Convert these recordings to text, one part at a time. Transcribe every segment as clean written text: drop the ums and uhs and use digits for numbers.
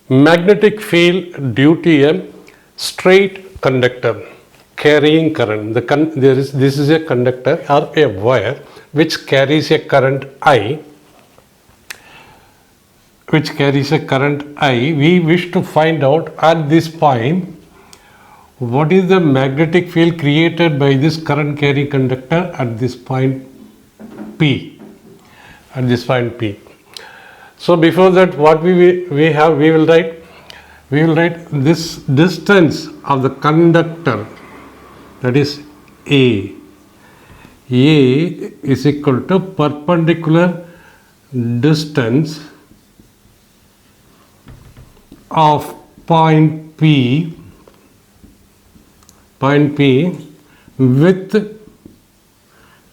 magnetic field due to a straight conductor carrying current. This is a conductor or a wire which carries a current I. We wish to find out at this point what is the magnetic field created by this current carrying conductor at this point P. So before that, what we will write this distance of the conductor, that is A. A is equal to perpendicular distance of point P with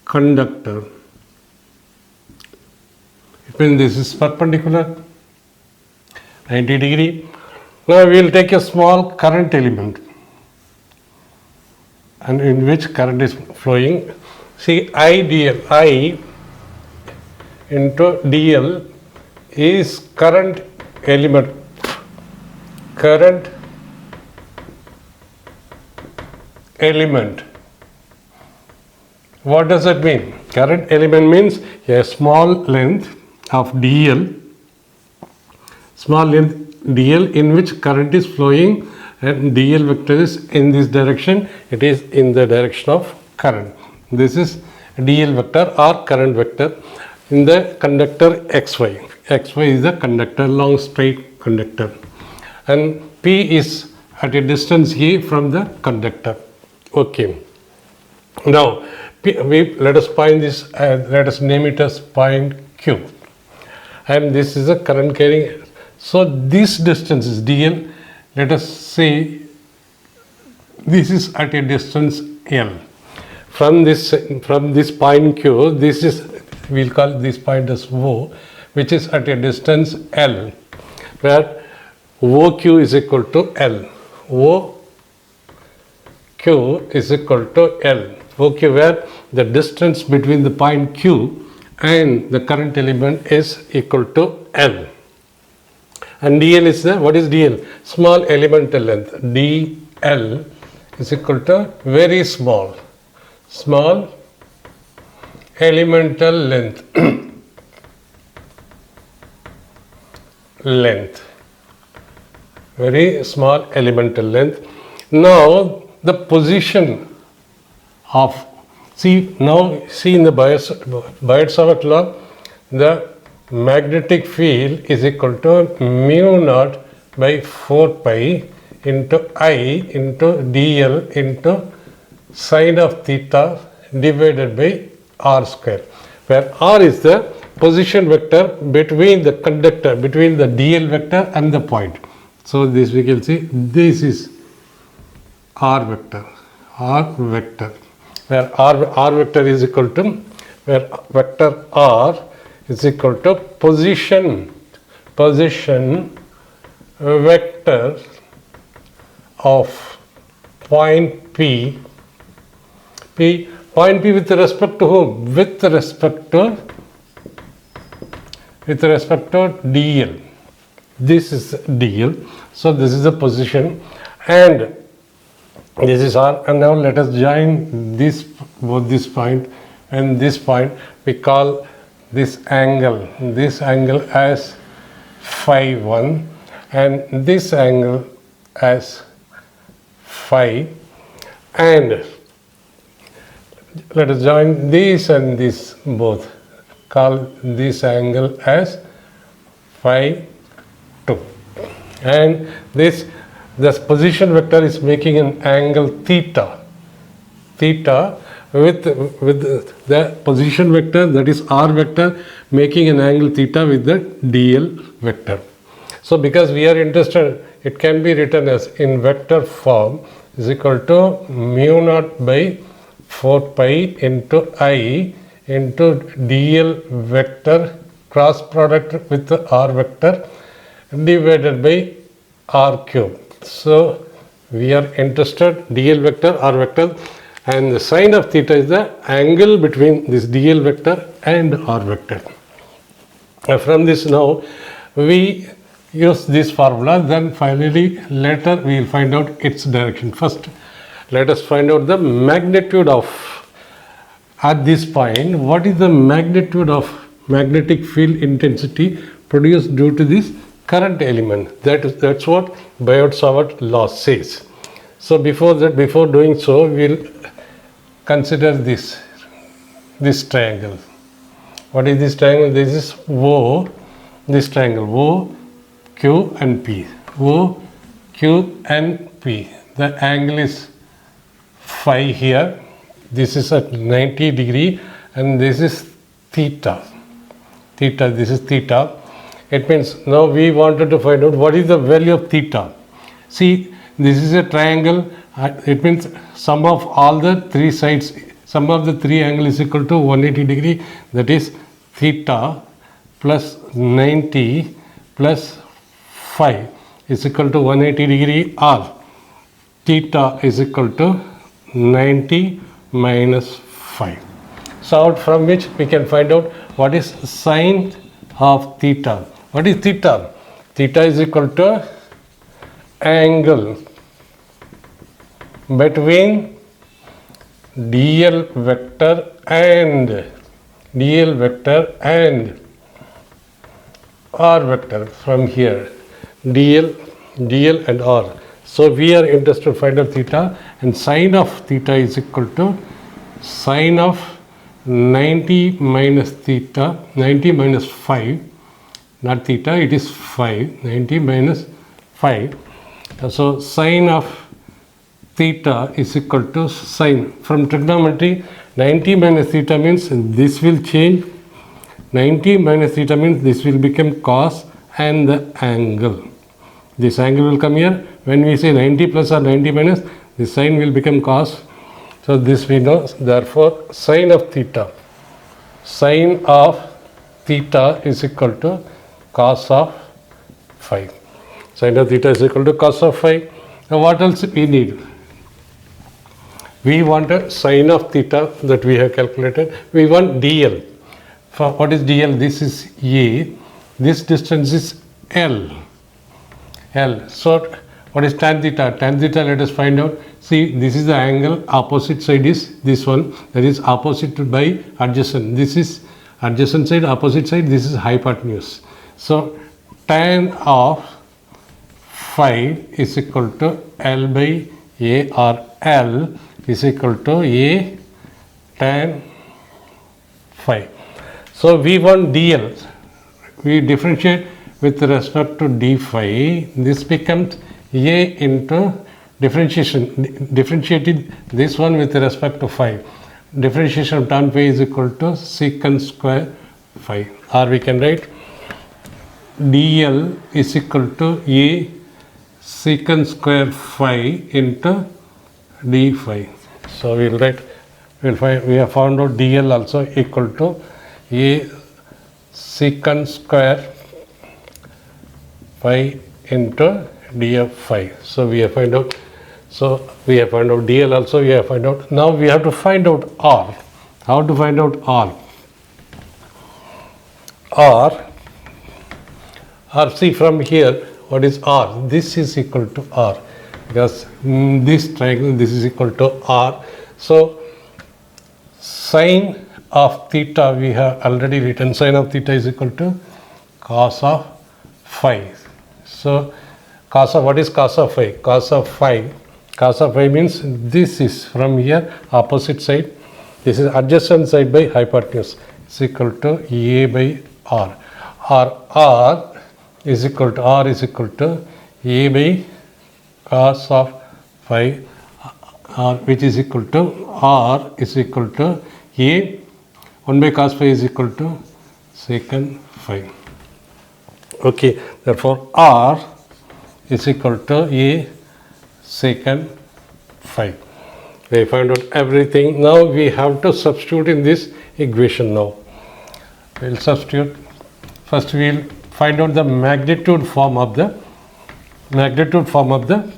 conductor. When this is perpendicular 90 degree. Now we will take a small current element and in which current is flowing. See, I into dl is current element. What does that mean? Current element means a small length of dl, in which current is flowing, and dl vector is in this direction, it is in the direction of current. This is dl vector or current vector in the conductor xy. Xy is the conductor, long straight conductor, and P is at a distance A from the conductor. Okay. Now let us name it as point Q, and this is a current carrying. So this distance is dl. Let us say this is at a distance L. From this point Q, we'll call this point as O, which is at a distance L, where OQ is equal to L. OQ is equal to L. OQ, where the distance between the point Q and the current element is equal to L. And dl is what is dl? Small elemental length. dl is equal to very small elemental length. Very small elemental length. Now the position of, see in the Biot-Savart law, the magnetic field is equal to mu naught by 4 pi into I into dl into sine of theta divided by r square, where r is the position vector between the conductor, between the dl vector and the point. So this we can see, this is r vector, where r vector is equal to, where vector r is equal to position vector of point P with respect to whom? With respect to dl. This is dl. So this is the position, and this is r. And now let us join both this point and this point. We call this angle as phi 1 and this angle as phi, and let us join this and this both. Call this angle as phi 2, and this position vector is making an angle theta with the position vector, that is r vector, making an angle theta with the dl vector. So because we are interested, it can be written as in vector form is equal to mu naught by 4 pi into I into dl vector cross product with the r vector divided by r cube. So we are interested dl vector, r vector, and the sine of theta is the angle between this dl vector and r vector. From this now we use this formula, then finally later we will find out its direction. First, let us find out the magnitude of, at this point, what is the magnitude of magnetic field intensity produced due to this current element. That's what Biot-Savart law says. So before doing so, we'll consider this triangle. What is this triangle? This is O, this triangle O, Q and P. O, Q and P. The angle is phi here. This is at 90 degree and this is theta. This is theta. It means now we wanted to find out what is the value of theta. See, this is a triangle. It means sum of all the three sides, sum of the three angles is equal to 180 degree. That is theta plus 90 plus phi is equal to 180 degree, or theta is equal to 90 minus phi. So out from which we can find out what is sine of theta. What is theta? Theta is equal to angle between dl vector and r vector from here. dl and r. So we are interested to find out theta, and sine of theta is equal to sine of 90 minus theta, 90 minus phi, not theta, it is phi, 90 minus phi. So sine of theta is equal to sine. From trigonometry, 90 minus theta means this will change. 90 minus theta means this will become cos, and the angle. This angle will come here. When we say 90 plus or 90 minus, the sine will become cos. So this we know. Therefore, sine of theta is equal to cos of phi. Sine of theta is equal to cos of phi. Now what else we need? We want a sine of theta that we have calculated. We want dl. For what is dl? This is A. This distance is L. So what is tan theta? Tan theta, let us find out. See, this is the angle. Opposite side is this one. That is opposite by adjacent. This is adjacent side, opposite side. This is hypotenuse. So tan of phi is equal to L by A, or L is equal to A tan phi. So we want dl. We differentiate with respect to d phi. This becomes A into differentiated this one with respect to phi. Differentiation of tan phi is equal to secant square phi. Or we can write dl is equal to A secant square phi into d phi. So we have found out dl also equal to A secant square phi into df phi. So we have found out. DL also we have found out. Now we have to find out R. How to find out R? R, see from here, what is R? This is equal to R, because this triangle, this is equal to R. So sine of theta we have already written. Sine of theta is equal to cos of phi. So what is cos of phi? Cos of phi means this is from here opposite side. This is adjacent side by hypotenuse. Is equal to A by R. R is equal to A by cos of phi, which is equal to R is equal to A 1 by cos phi is equal to secant phi. Okay, therefore R is equal to A secant phi. We found out everything. Now we have to substitute in this equation now. We will substitute. First we will find out the magnitude form of the magnitude form of the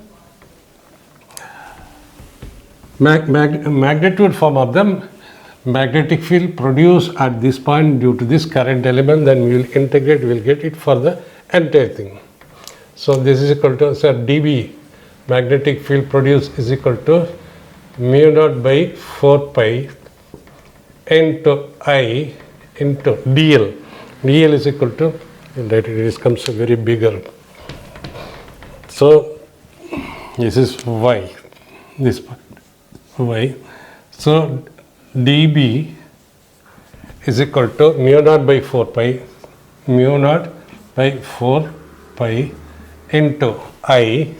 magnetic field produced at this point due to this current element. Then we will integrate, we will get it for the entire thing. So this is equal to, so dB magnetic field produced is equal to mu naught by 4 pi into I into dl. dl is equal to, that it comes very bigger. So this is y, this part y. So dB is equal to mu naught by 4 pi, mu naught by 4 pi into I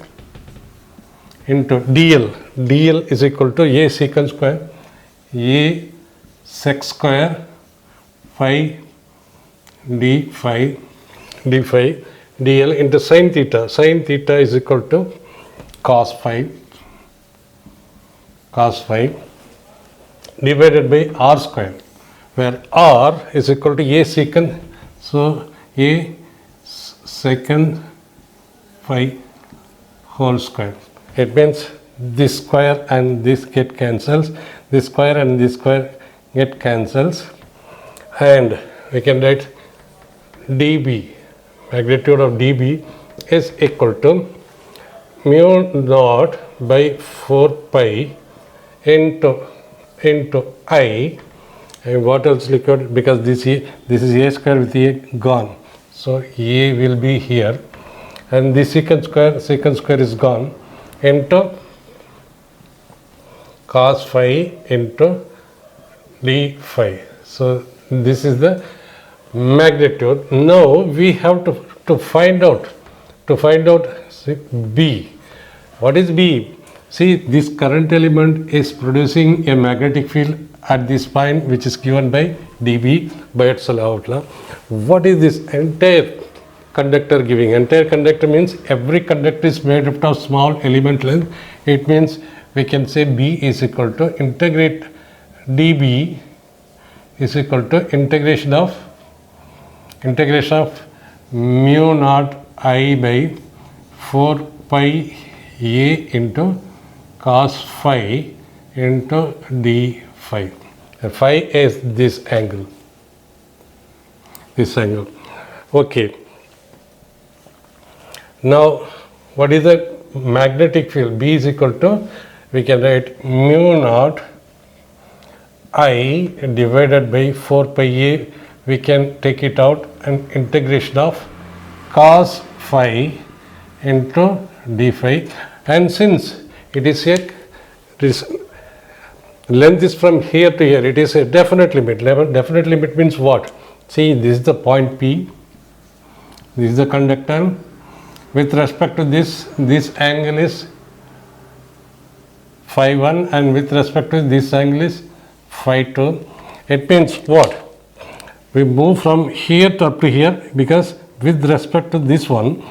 into dl. dl is equal to a secant square, a sec square phi d phi dl into sin theta. Sin theta is equal to cos phi divided by r square, where r is equal to a secant, so a secant phi whole square. It means this square and this get cancels, this square and this square get cancels, and we can write dB, magnitude of dB is equal to mu naught by 4 pi into I, and what else liquid, because this is a square with a gone, so a will be here, and this secant square is gone, into cos phi into d phi. So this is the magnitude. Now we have to find out see, B. What is B? See, this current element is producing a magnetic field at this point, which is given by dB by itself. What is this entire conductor giving? Entire conductor means every conductor is made up of small element length. It means we can say B is equal to integrate dB is equal to integration of mu naught I by 4 pi a into cos phi into d phi. And phi is this angle. Okay. Now, what is the magnetic field? B is equal to, we can write mu naught I divided by 4 pi a. We can take it out, and integration of cos phi into d phi. And since it is a, this length is from here to here, it is a definite limit. Definite limit means what? See, this is the point P, this is the conductor. With respect to this angle is phi 1, and with respect to this angle is phi 2. It means what? We move from here to up to here, because with respect to this one,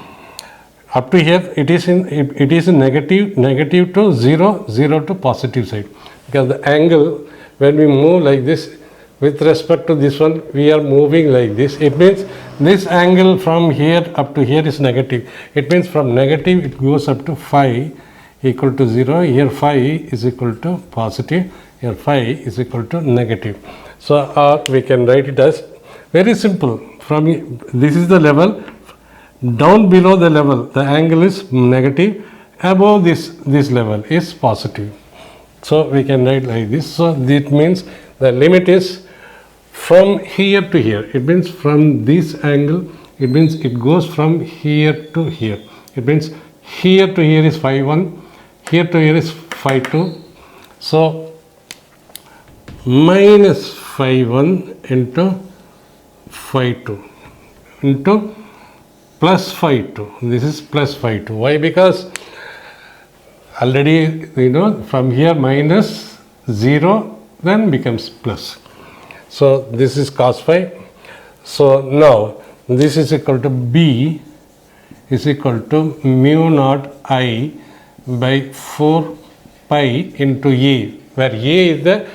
up to here it is in negative to 0 to positive side, because the angle when we move like this with respect to this one, we are moving like this. It means this angle from here up to here is negative. It means from negative it goes up to phi equal to 0. Here phi is equal to positive, here phi is equal to negative. So we can write it as very simple. From this is the level, down below the level the angle is negative, above this level is positive. So we can write like this. So that means the limit is from here to here. It means from this angle, it means it goes from here to here. It means here to here is phi 1, here to here is phi 2. So minus phi 1 into phi 2 into plus phi 2. This is plus phi 2. Why? Because already from here minus 0 then becomes plus. So this is cos phi. So now this is equal to B is equal to mu naught I by 4 pi into A, where A is the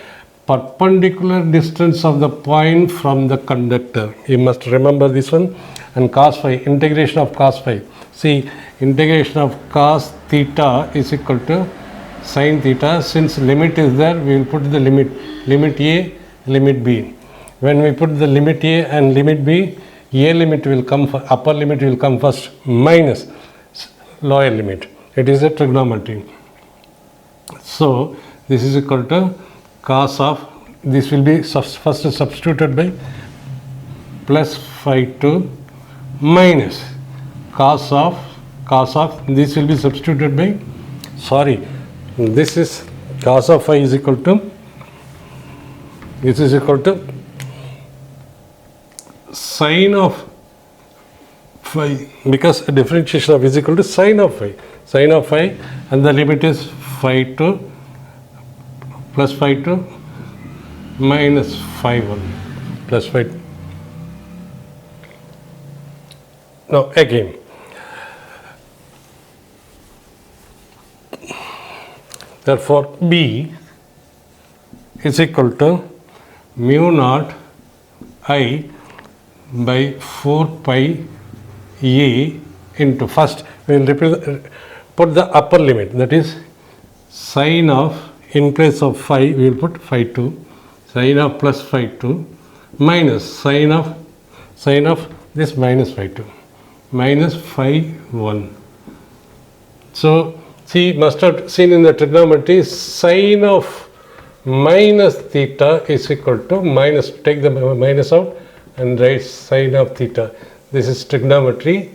perpendicular distance of the point from the conductor. You must remember this one. And cos phi, integration of cos phi. See, integration of cos theta is equal to sin theta. Since limit is there, we will put the limit A, limit B. When we put the limit A and limit B, A limit will come, upper limit will come first, minus. lower limit. It is a trigonometry. So this is equal to cos of, this will be first substituted by plus phi 2 minus cos of this will be substituted by, sorry, this is cos of phi is equal to, this is equal to sine of phi, because differentiation of is equal to sine of phi, and the limit is phi 2 plus phi 2 minus phi 1 plus phi. Now again, therefore B is equal to mu naught I by 4 pi A into, first we will put the upper limit, that is sine of, in place of phi we will put phi 2, sine of plus phi 2 minus sine of this minus phi 2 minus phi 1. So see, must have seen in the trigonometry, sine of minus theta is equal to minus, take the minus out and write sine of theta. This is trigonometry.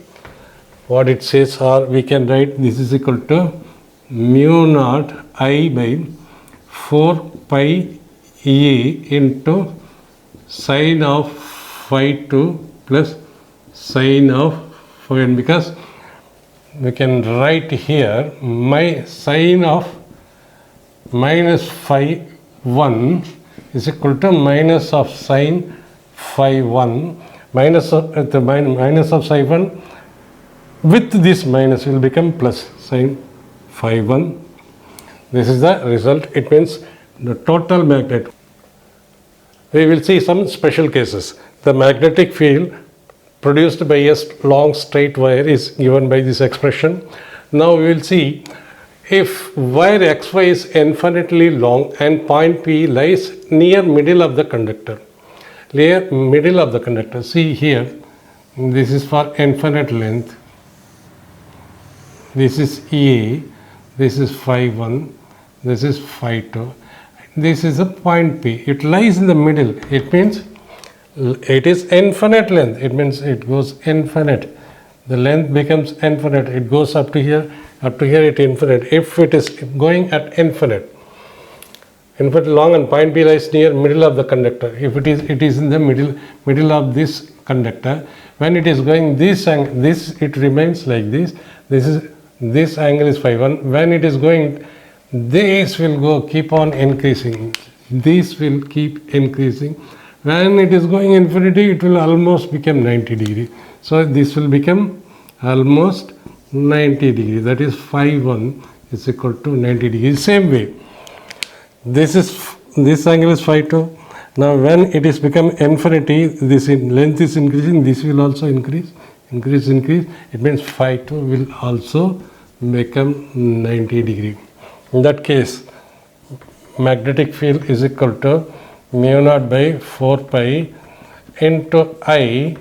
What it says, or we can write this is equal to mu naught I by 4 pi A into sine of phi 2 plus sine of phi 1, because we can write here my sine of minus phi 1 is equal to minus of sine phi 1, minus of psi 1 with this minus will become plus sine phi 1. This is the result. It means the total magnet. We will see some special cases. The magnetic field produced by a long straight wire is given by this expression. Now we will see if wire xy is infinitely long and point P lies near middle of the conductor. Near middle of the conductor. See here, this is for infinite length. This is A, this is phi 1, this is phi 2. This is a point P. It lies in the middle. It means it is infinite length. It means it goes infinite. The length becomes infinite. It goes up to here it infinite. If it is going at infinite long and point P lies near middle of the conductor. If it is in the middle of this conductor. When it is going this angle, it remains like this. This angle is phi 1. When it is going, this will keep on increasing. This will keep increasing. When it is going infinity, it will almost become 90 degree. So this will become almost 90 degree. That is phi 1 is equal to 90 degree. Same way, this angle is phi 2. Now when it is become infinity, this length is increasing. This will also increase. It means phi 2 will also become 90 degree. In that case, magnetic field is equal to mu naught by 4 pi into I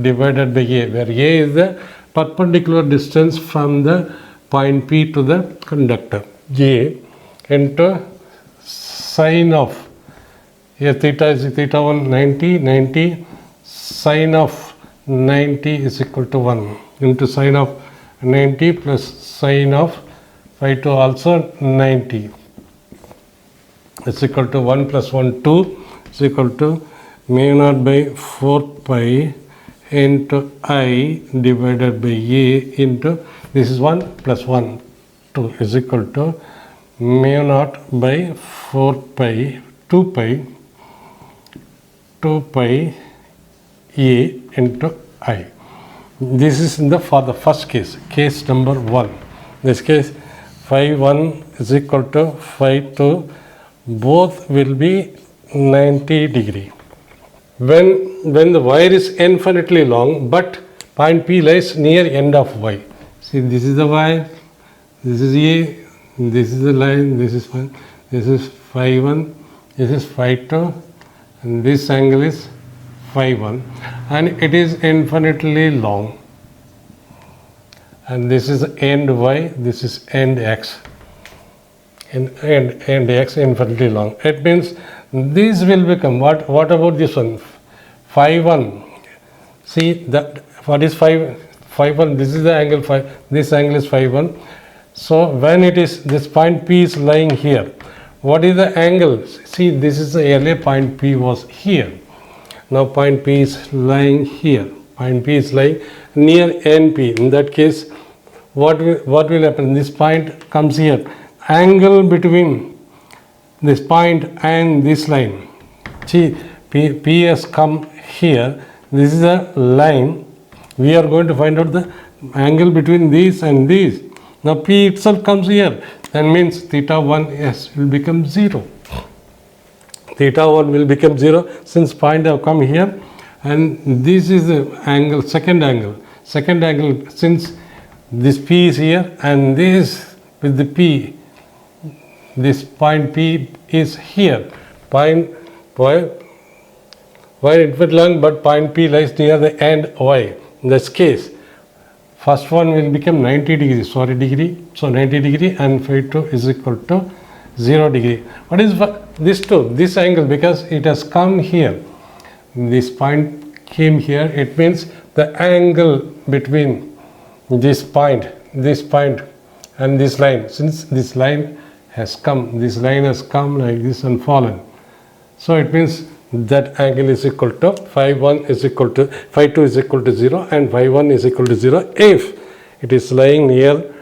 divided by A, where A is the perpendicular distance from the point P to the conductor. A into sine of, here theta is theta 1 90, sine of 90 is equal to 1 into sine of 90 plus sine of phi 2 also 90. It's equal to 1 plus 1 2 is equal to mu naught by 4 pi into I divided by A into, this is 1 plus 1 2 is equal to mu naught by 4 pi 2 pi A into I. This is for the first case number 1. This case phi 1 is equal to phi 2, both will be 90 degree. When the wire is infinitely long, but point P lies near end of Y. See, this is the wire, this is A, this is the line, this is phi 1, this is phi 2, and this angle is phi 1, and it is infinitely long. and this is end y, this is end x, and x infinitely long. It means these will become what about this one? Phi 1. See that what is phi 1? This is the angle phi, this angle is phi 1. So when it is this point P is lying here, what is the angle? See, this is the earlier point P was here. Now point P is lying here. Point P is lying near NP. In that case, what will happen? This point comes here. Angle between this point and this line. See, P has come here. This is a line. We are going to find out the angle between these and these. Now P itself comes here. That means theta 1 yes, will become 0. Theta 1 will become 0 since point have come here, and this is the angle, second angle. Second angle, since this P is here and this with the P, this point P is here. Point y infinite long, but point P lies near the end y. In this case, first one will become 90 degrees, degree. So 90 degree and phi 2 is equal to 0 degree. What is this 2? This angle, because it has come here. This point came here. It means the angle between this point and this line. Since this line has come like this and fallen. So it means that angle is equal to phi 1 is equal to phi 2 is equal to 0 and phi 1 is equal to 0 if it is lying near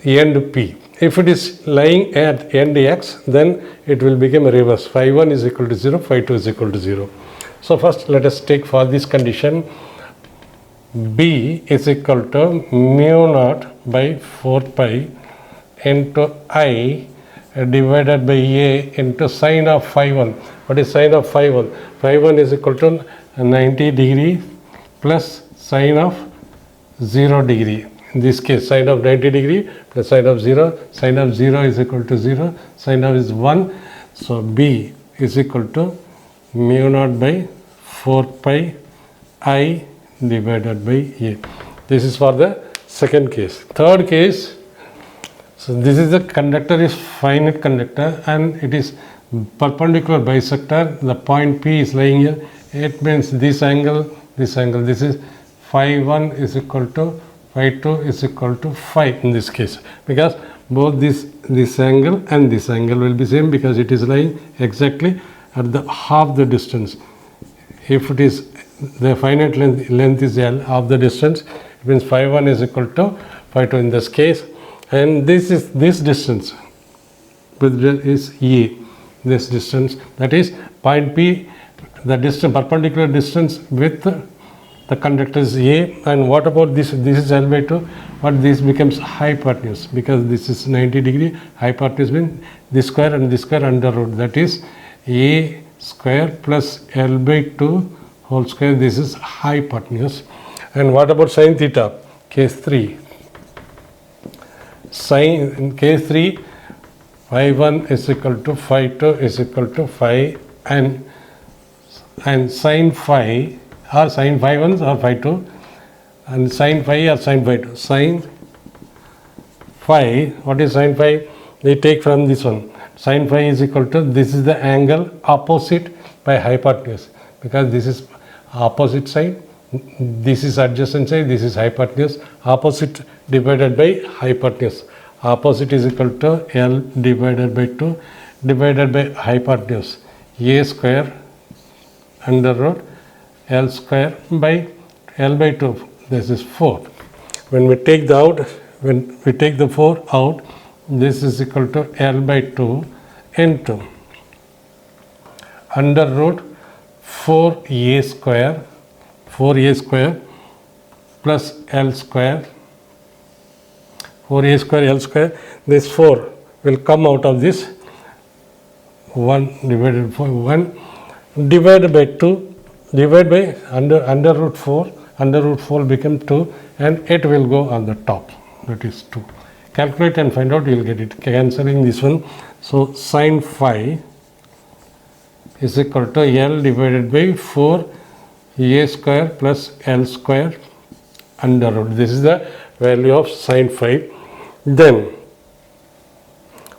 end P. If it is lying at end x, then it will become a reverse. Phi 1 is equal to 0, phi 2 is equal to 0. So first let us take for this condition B is equal to mu naught by 4 pi into I divided by A into sine of phi 1. What is sine of phi 1? Phi 1 is equal to 90 degree plus sine of 0 degree. In this case, sine of 90 degree plus sine of 0. Sine of 0 is equal to 0. Sine of is 1. So B is equal to mu naught by 4 pi I divided by A. This is for the second case. Third case, so this is the conductor is finite conductor and it is perpendicular bisector. The point P is lying here. It means this angle. This is phi 1 is equal to phi 2 is equal to phi in this case, because both this angle and this angle will be same because it is lying exactly at the half the distance. If it is the finite length is L, half the distance, it means phi 1 is equal to phi 2 in this case, and this is this distance is E. This distance, that is point P, the distance perpendicular distance with the conductor is A. And what about this? This is L by 2, but this becomes hypotenuse because this is 90 degree. Hypotenuse means this square and this square under root, that is A square plus L by 2 whole square. This is hypotenuse. And what about sine theta? Case 3. Sine in case 3, phi 1 is equal to phi 2 is equal to phi, and sine phi or sine phi 1 or phi 2 and sine phi or sine phi 2. Sine phi, what is sine phi? We take from this one. Sine phi is equal to, this is the angle opposite by hypotenuse, because this is opposite side, this is adjacent side, this is hypotenuse. Opposite divided by hypotenuse. Opposite is equal to L divided by 2 divided by hypotenuse. A square under root L square by L by 2. This is 4. When we take the 4 out, this is equal to L by 2 into under root 4A square plus L square. 4A square L square. This 4 will come out of this 1 divided by 1 divided by 2 divided by under root 4. Under root 4 become 2 and it will go on the top, that is 2. Calculate and find out, you will get it, cancelling this one. So sine phi is equal to L divided by 4 A square plus L square under root. This is the value of sine phi. Then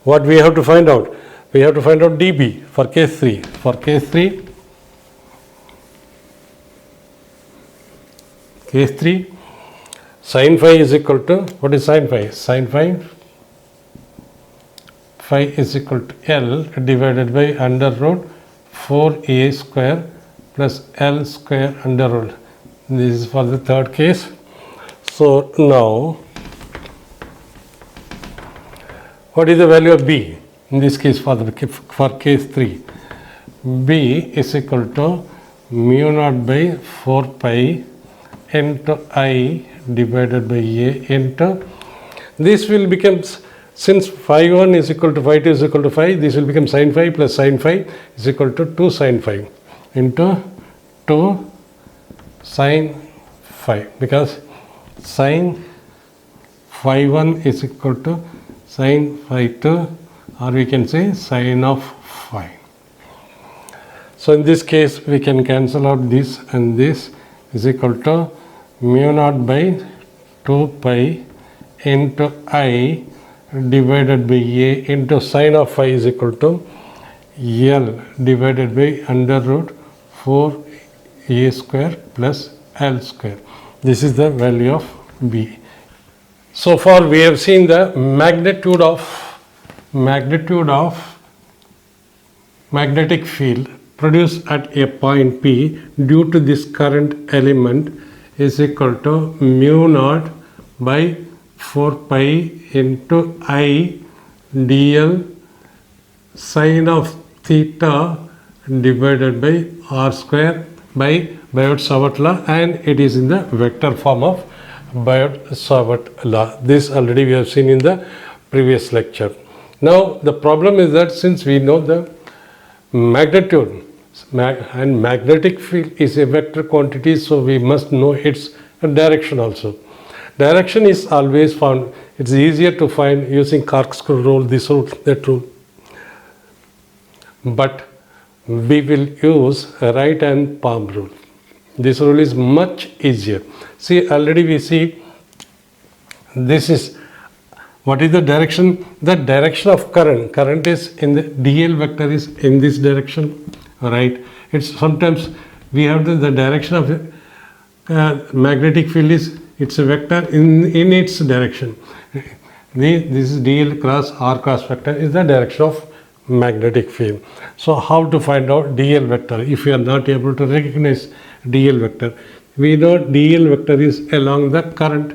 what we have to find out? We have to find out dB for case 3. For case 3, sine phi is equal to, what is sine phi? Sine phi is equal to L divided by under root 4a square plus L square under root. This is for the third case. So now, what is the value of B? In this case, for case 3, B is equal to mu naught by 4 pi into I divided by A into, this will become, since phi 1 is equal to phi 2 is equal to phi, this will become sine phi plus sine phi is equal to 2 sine phi into 2 sine phi, because sine phi 1 is equal to sine phi 2, or we can say sine of phi. So in this case we can cancel out this, and this is equal to mu naught by 2 pi into I divided by A into sine of phi is equal to L divided by under root 4 A square plus L square. This is the value of B. So far we have seen the magnitude of magnetic field produced at a point P due to this current element is equal to mu naught by 4 pi into I dl sine of theta divided by r square by Biot-Savart law, and it is in the vector form of Biot-Savart law. This already we have seen in the previous lecture. Now the problem is that since we know the magnitude and magnetic field is a vector quantity, so we must know its direction also. Direction is always found, it's easier to find using corkscrew rule, this rule, that rule. But we will use right hand palm rule. This rule is much easier. See, already we see this is, what is the direction? The direction of current. Current is in the dl vector is in this direction, right? It's sometimes we have the direction of magnetic field is, it's a vector in its direction. This is dl cross r cross vector is the direction of magnetic field. So how to find out dl vector if we are not able to recognize dl vector? We know dl vector is along the current,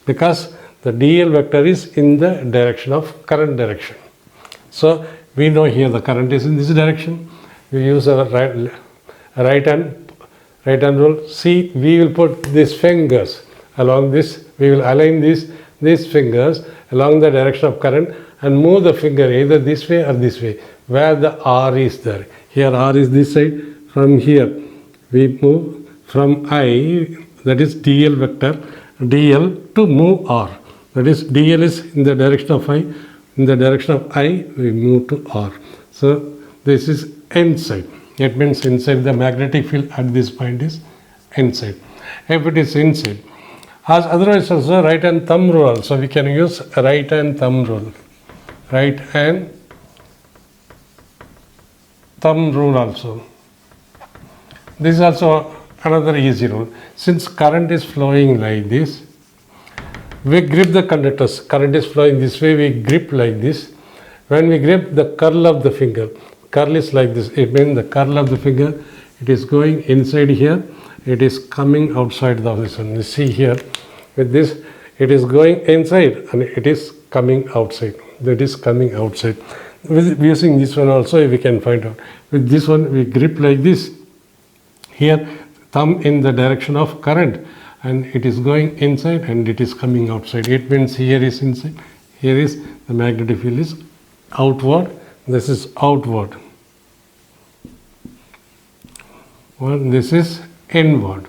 because the dl vector is in the direction of current direction. So we know here the current is in this direction. We use our right hand rule. See, we will put these fingers along this. We will align these fingers along the direction of current and move the finger either this way or this way, where the R is there. Here R is this side. From here we move from I, that is dl vector, dl to move R. That is dl is in the direction of I. In the direction of I, we move to R. So this is inside. It means inside the magnetic field at this point is inside. If it is inside, as otherwise also right hand thumb rule also, we can use right hand thumb rule. Right hand thumb rule also. This is also another easy rule. Since current is flowing like this, we grip the conductors. Current is flowing this way, we grip like this. When we grip the curl of the finger, curl is like this. It means the curl of the finger, it is going inside here, it is coming outside of this one. You see here, with this, it is going inside and it is coming outside. That is coming outside. With using this one also, we can find out. With this one, we grip like this. Here, thumb in the direction of current, and it is going inside and it is coming outside. It means here is inside, here is the magnetic field is outward, this is outward. Well, this is inward.